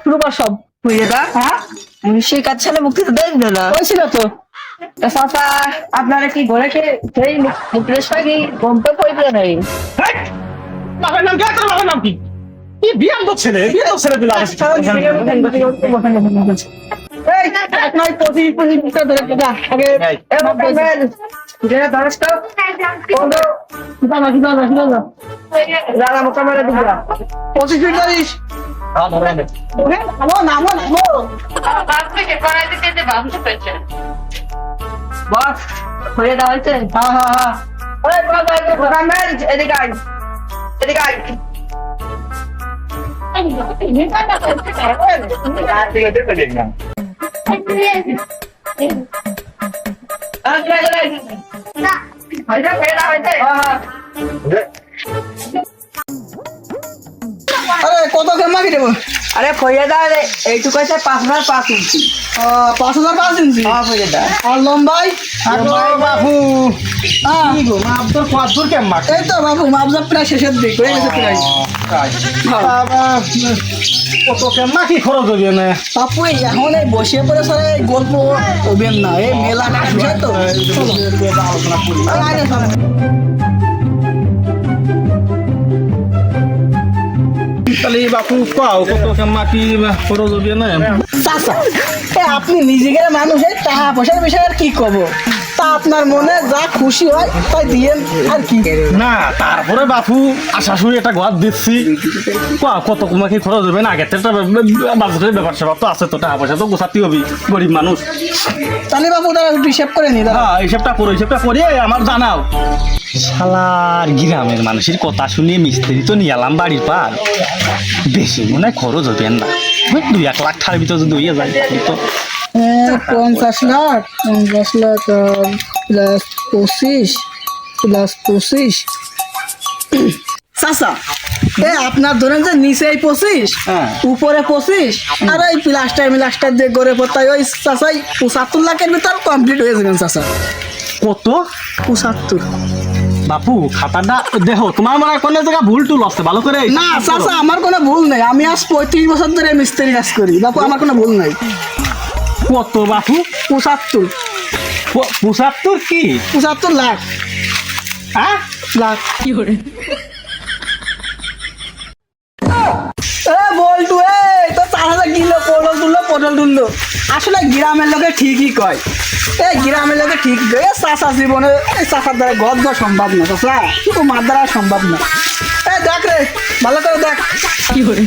শুরু কর সব। বুঝে দা হ্যাঁ সেই কাজ ছেলে মুক্তি তো দেখবে না। হয়েছিল তো। তা চাচা আপনারা কি ঘরে সেই মুক্তির সময় কি ঘুমতে পড়বে নাই? হেই! বাবার নাম কি? তোর বাবার নাম কি? কি বিয়ান তো ছেলে দিল এই এক নয় 25 মিটার ধরে যা আগে এই। এ বাবার যেটা ধরছ তো বন্ধু দাদা যারা মোকাবেলা দিবা 25 ফিট ধরিস। নামো নামো নামো বস হয়ে দেওয়া হয়েছে। হ্যাঁ হ্যাঁ হ্যাঁ ওই দোকানদার এদিকে আয় এদিকে আয়। আরে কত মাগি দেবো? আরে ফরিয়াদা এইটুকু আছে 5,500 ইঞ্চি। 5,500 ইঞ্চি। হ্যাঁ ফরিয়াদা আর লম্বাই? বাপু হ্যাঁ কি গো মাপ তোর কতদূর কেমন মাপ এই তো বাবু মাপজা প্রায় শেষের দিক হয়ে গেছে প্রায়। কত কেমন কি খরচ হবে না? বাপু এখন এই বসে পড়ে স্যার এই গল্প হবেন না, এই মেলা টাকা বিষয় তো। আলোচনা করি আয় না স্যার। তাহলে বাপু পাও কত কেমন কি খরচ হবে না? চাচা আপনি নিজেকে মানুষ এই টাকা পয়সার বিষয়ে আর কি কব, তা আপনার মনে যা খুশি হয় তাই দিয়েন আর কি। না তারপরে বাপু আশা শুরু একটা ঘর দিচ্ছি কত কমা কি খরচ হবে না? আগের থেকে বাজারের ব্যাপার স্যাপার তো আছে তো, টাকা পয়সা তো গোছাতে হবে, গরিব মানুষ। তাহলে বাবু তারা একটু হিসাব করে নি দাদা। হ্যাঁ হিসাবটা করে আমার জানাও। শালার গ্রামের মানুষের কথা শুনে মিস্ত্রি তো নিয়ে এলাম বাড়ির পার, বেশি মনে হয় খরচ হবে না, 2-1 লাখ টাকার ভিতরে যদি হয়ে যায় তো। 50 লাখ 50 লাখ প্লাস 25 প্লাস 25। চাচা আপনার ধরেন যে নিচে 25 হ্যাঁ। উপরে 25 আর এই প্লাস্টার দিয়ে গড়ে পড়তাই ওই চাচাই 75 লাখের ভিতর কমপ্লিট হয়ে যাবেন চাচা। কত 75। বাপু খাতাটা দেখো, তোমার মনে হয় কোনো জায়গা ভুল টুল আছে, ভালো করে না চাচা আমার কোনো ভুল নেই, আমি আজ 35 বছর ধরে মিস্ত্রি কাজ করি বাপু, আমার কোনো ভুল নাই। কত বাপু? 75 75 কি? 75 লাখ হ্যাঁ লাখ কি করে বলটু এই তো 4,000 কিলো পটল তুললো আসলে গ্রামের লোকে ঠিকই কয়, এই গ্রামের লোকে ঠিকই কয় চাষা জীবনে এই চাষার দ্বারা ঘর দেওয়া সম্ভব না চাষা, কিন্তু মার দ্বারা সম্ভব না। এই দেখ রে ভালো করে দেখ কি করে